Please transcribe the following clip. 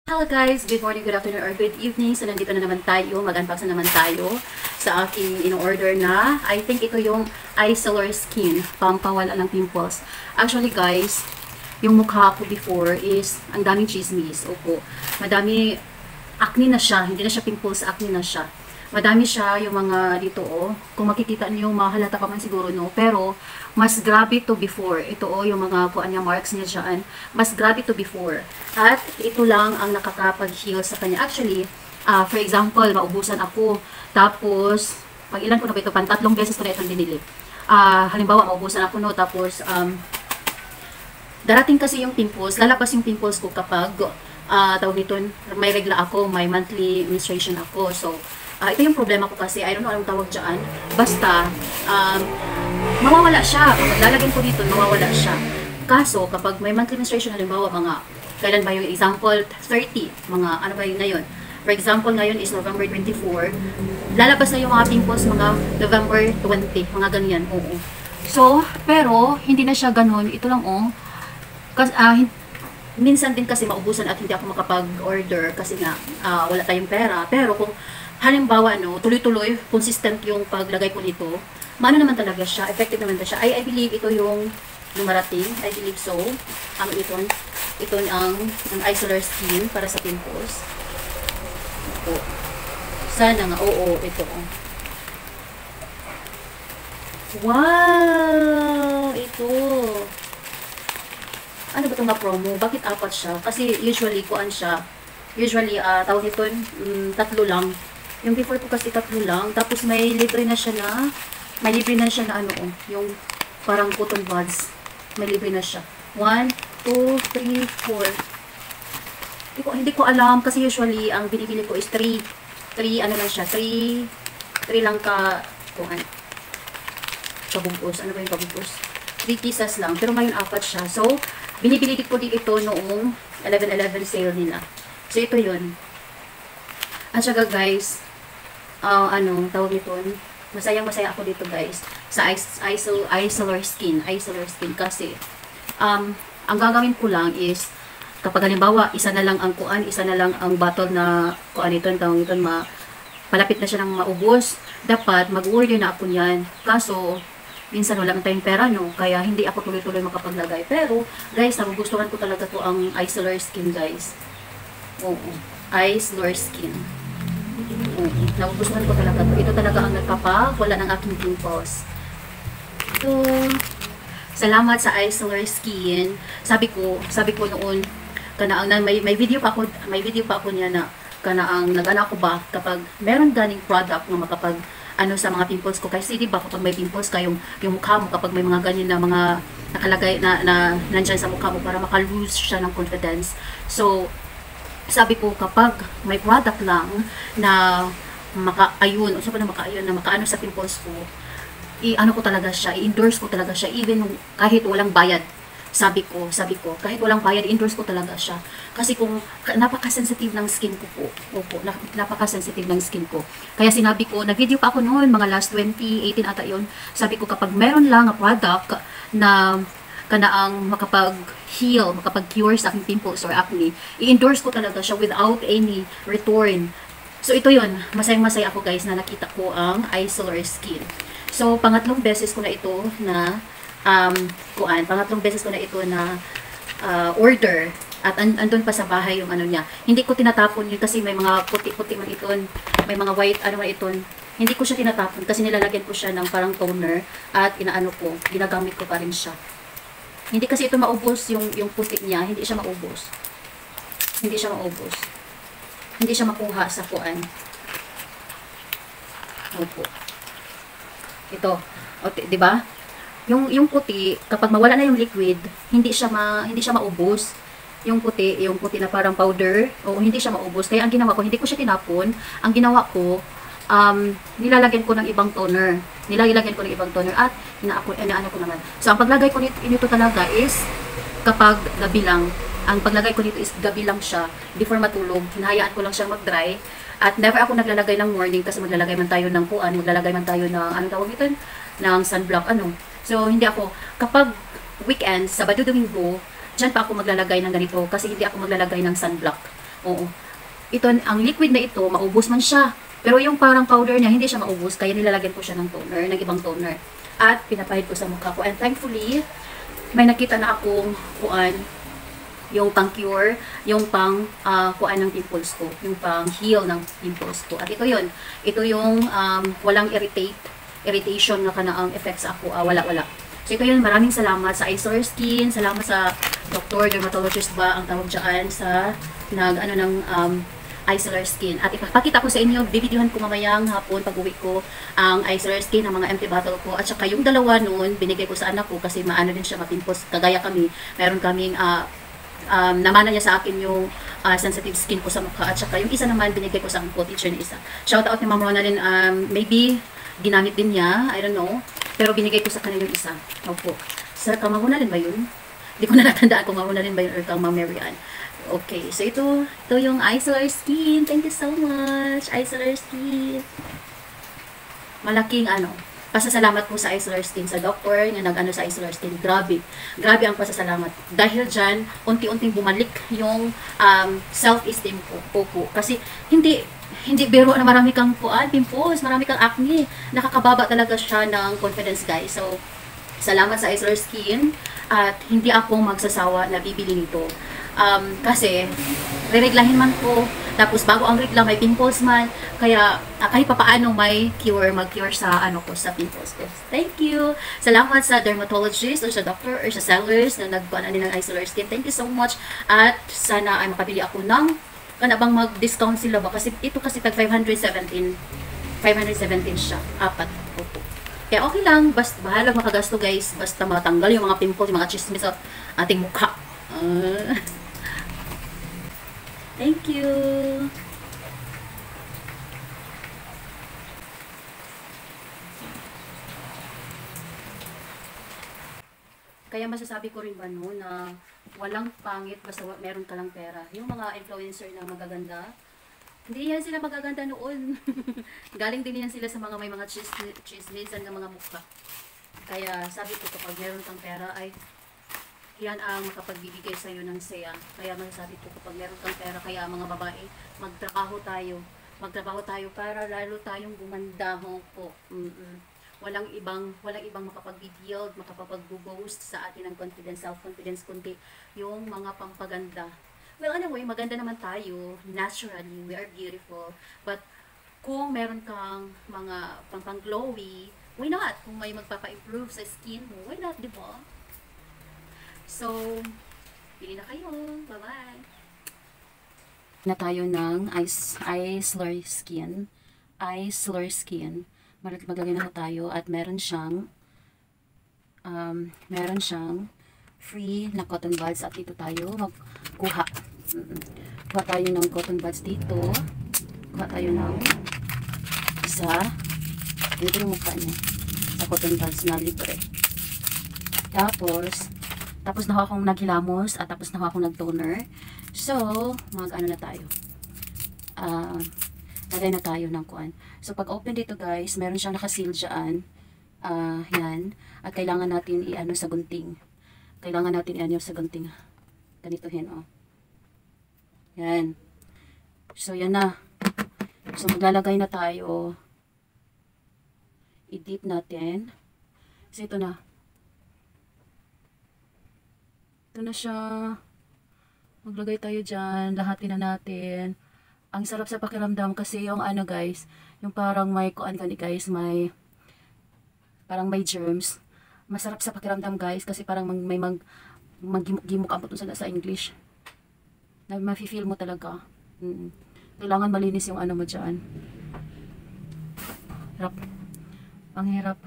Hello guys! Good morning, good afternoon, or good evening. So, nandito na naman tayo. Mag-unbox na naman tayo sa aking in-order na. I think ito yung Isolor Skin. Pampawala ng pimples. Actually guys, yung mukha ko before is ang daming chismis. Opo. Madami, acne na siya. Hindi na siya pimples, acne na siya. Madami siya yung mga dito Kung makikita niyo, mahalata pa man siguro no. Pero, mas grabe to before. Ito yung mga kuan niya, marks niya dyan. Mas grabe to before. At ito lang ang nakakapag-heal sa kanya. Actually, for example, maubusan ako. Tapos, pag ilan ko na ba ito? Tatlong beses ko na itong binili. Halimbawa, maubusan ako no. Tapos, darating kasi yung pimples. Lalabas yung pimples ko kapag, tawag nito, may regla ako, may monthly menstruation ako. So, ito yung problema ko kasi, I don't know anong tawag dyan. Basta, mawawala siya. Kapag lalagyan ko dito, mawawala siya. Kaso, kapag may monthly menstruation, halimbawa, kailan ba yung example? 30. Ano ba yun ngayon? For example, ngayon is November 24. Lalabas na yung mga pimples, mga November 20. Mga ganyan, oo. So, pero, hindi na siya ganun. Ito lang, Kasi, minsan din kasi maubusan at hindi ako makapag-order kasi nga, wala tayong pera. Pero kung halimbawa, tuloy-tuloy, consistent yung paglagay ko nito, maano naman talaga siya, effective naman siya. I believe ito yung marating. I believe so. Ito ang Isolor Skin para sa pimples. Ito. Sana nga, ito. Wow! Ito. Ano ba itong promo? Bakit apat siya? Kasi usually, tawag ito, tatlo lang. Yung before ko kasi tatlo lang. Tapos may libre na siya na yung parang cotton buds. May libre na siya. 1, 2, 3, 4. Hindi ko alam kasi usually ang binibili ko is 3 lang siya. 3 lang kabubos. Ano ba yung kabubos? 3 pieces lang. Pero ngayon apat siya. So, binibili ko din ito noong 11/11 sale nila. So, ito yun. At saka guys, tawag ito, masayang-masaya ako dito guys, sa Isolor Skin kasi, ang gagawin ko lang is, kapag halimbawa, isa na lang ang bottle na tawag ito, palapit na siya ng maubos, dapat mag-order na ako niyan. Kaso, minsan wala tayong pera, kaya hindi ako tuloy-tuloy makapaglagay. Pero, guys, nagugustuhan ko talaga to ang Isolor Skin, guys. Isolor Skin. Nagugustuhan ko talaga to. Ito talaga ang nagpapawala ng aking pimples. Ito. Salamat sa Isolor Skin. Sabi ko noon, may video pa ako niya na kanaang nag-ana ko ba kapag meron ganing product na makapag sa mga pimples ko, kasi di ba kapag may pimples ka yung mukha mo, kapag may mga ganyan na mga nakalagay na nandyan sa mukha mo para maka-lose siya ng confidence. So, sabi ko kapag may product lang na makaano sa pimples ko, i-ano ko talaga siya, i-endorse ko talaga siya, even kahit walang bayad. Sabi ko, kahit walang bayad, endorse ko talaga siya. Kasi kung napaka-sensitive ng skin ko po. Napaka-sensitive ng skin ko. Kaya sinabi ko, nag-video pa ako noon, mga last 2018 ata yun. Sabi ko, kapag meron lang na product na kanaang makapag-heal, makapag-cure sa aking pimples or acne, i-endorse ko talaga siya without any return. So, ito yun. Masayang-masaya ako guys na nakita ko ang Isolor Skin. So, pangatlong beses ko na ito na order at andun pa sa bahay yung niya. Hindi ko tinatapon yun kasi may mga puti-puti man iton, may mga white man iton. Hindi ko siya tinatapon kasi nilalagyan ko siya ng parang toner at ginagamit ko pa rin siya. Hindi kasi ito maubos yung puti niya, hindi siya maubos. Hindi siya makuha sa Opo. Ito, di ba? Yung puti, kapag mawala na yung liquid, hindi siya maubos. Yung puti na parang powder, hindi siya maubos. Kaya ang ginawa ko, hindi ko siya tinapon. Ang ginawa ko, nilalagyan ko ng ibang toner. At inaano ko naman. So, ang paglagay ko nito talaga is kapag gabi lang. Ang paglagay ko nito is gabi lang siya before matulog. Hinahayaan ko lang siyang mag-dry. At never ako naglalagay ng morning kasi maglalagay man tayo ng anong tawag ito? Ng sunblock, So, hindi ako, kapag weekend, Sabado, Domingo, dyan pa ako maglalagay ng ganito kasi hindi ako maglalagay ng sunblock. Oo. Ito, ang liquid na ito, maubos man siya. Pero yung parang powder niya, hindi siya maubos. Kaya nilalagyan ko siya ng toner, ng ibang toner. At pinapahid ko sa mukha ko. And thankfully, may nakita na akong kuan, yung pang cure, yung pang kuan ng pimples ko, yung pang heal ng pimples ko. At ito yun, ito yung walang irritation na kanaang effects ako, wala. So ito yun, maraming salamat sa Isolar Skin, salamat sa doctor, dermatologist ba ang tawag dyan sa Isolar Skin. At ipapakita ko sa inyo, bibidyohan ko mamayang hapon pag uwi ko ang Isolar Skin, ang mga empty bottle ko. At saka yung dalawa noon, binigay ko sa anak ko kasi maano din siya mapimpos. Kagaya kami, meron kaming namana niya sa akin yung sensitive skin ko sa mukha. At saka yung isa naman, binigay ko sa co-teacher na isa. Shout out ni Ma'am Ronalyn, maybe ginamit din niya, I don't know. Pero binigay ko sa kanya yung isa. Opo. Sa Ma'am Ronalyn ba yun? Hindi ko na natandaan kung Ma'am Ronalyn ba yun or kang Ma'am Marian. Okay, so ito yung Isolar Skin. Thank you so much, Isolar Skin. Malaking pasasalamat po sa Isolar Skin, sa doctor na nag-ano sa Isolar Skin. Grabe ang pasasalamat. Dahil dyan, unti-unting bumalik yung self-esteem ko po. Kasi hindi biro na marami kang pimples, marami kang acne. Nakakababa talaga siya ng confidence, guys. So, salamat sa Isolar Skin at hindi ako magsasawa na bibili nito. Kasi re-reglahin man ko, tapos bago ang regla may pimples man, kaya kahit papaano may mag-cure sa sa pimples ko. Thank you. Salamat sa dermatologist or sa doctor or sa sellers na nagkuha din ng Isolar Skin. Thank you so much. At sana ay makabili ako ng bang mag-discount sila ba, kasi ito kasi tag 517 siya, apat. Opo. Kaya okay lang, basta bahala makagasto, guys, basta matanggal yung mga pimples, yung mga chismis sa ating mukha. Thank you. Kaya masasabi ko rin ba na walang pangit basta meron ka lang pera. Yung mga influencer na magaganda, hindi yan sila magaganda noon. Galing din yan sila sa may mga chismisan ng mga mukha. Kaya sabi ko, kapag meron kang pera ay yan ang makapagbibigay sa iyo ng saya. Kaya masasabi ko, kapag meron kang pera, kaya mga babae, magtrabaho tayo para lalo tayong gumanda po. Walang ibang makapag-build, makapag-boost sa atin ng confidence, self-confidence, kundi yung mga pampaganda. Well, anyway, maganda naman tayo, naturally, we are beautiful, but kung meron kang mga pang-glowy, why not? Kung may magpapa-improve sa skin mo, why not, diba? So, pili na kayo. Bye-bye! Na tayo ng Isolar Skin. Maglagay na tayo at meron siyang free na cotton buds at dito tayo magkuha. Kuha tayo ng cotton buds dito. Kuha tayo ng isa. Dito yung mukha niya. Sa cotton buds na libre. Tapos nakuha akong naghilamos at tapos nakuha akong nag-toner. So, mag-ano na tayo. Lagay na tayo ng kuan. So, pag open dito, guys, meron siyang nakaseal dyan. Yan. At kailangan natin i-ano sa gunting. Sa gunting. Ganitohin, oh. Yan. So, yan na. So, maglalagay na tayo. I-dip natin. So, ito na. Ito na siya. Maglagay tayo dyan. Lahatin na natin. Ang sarap sa pakiramdam kasi yung guys, yung parang may guys, parang may germs. Masarap sa pakiramdam, guys, kasi parang may mag-gimok ang sa English. Na mafe-feel mo talaga. Kailangan malinis yung mo dyan. Hirap. Ang hirap.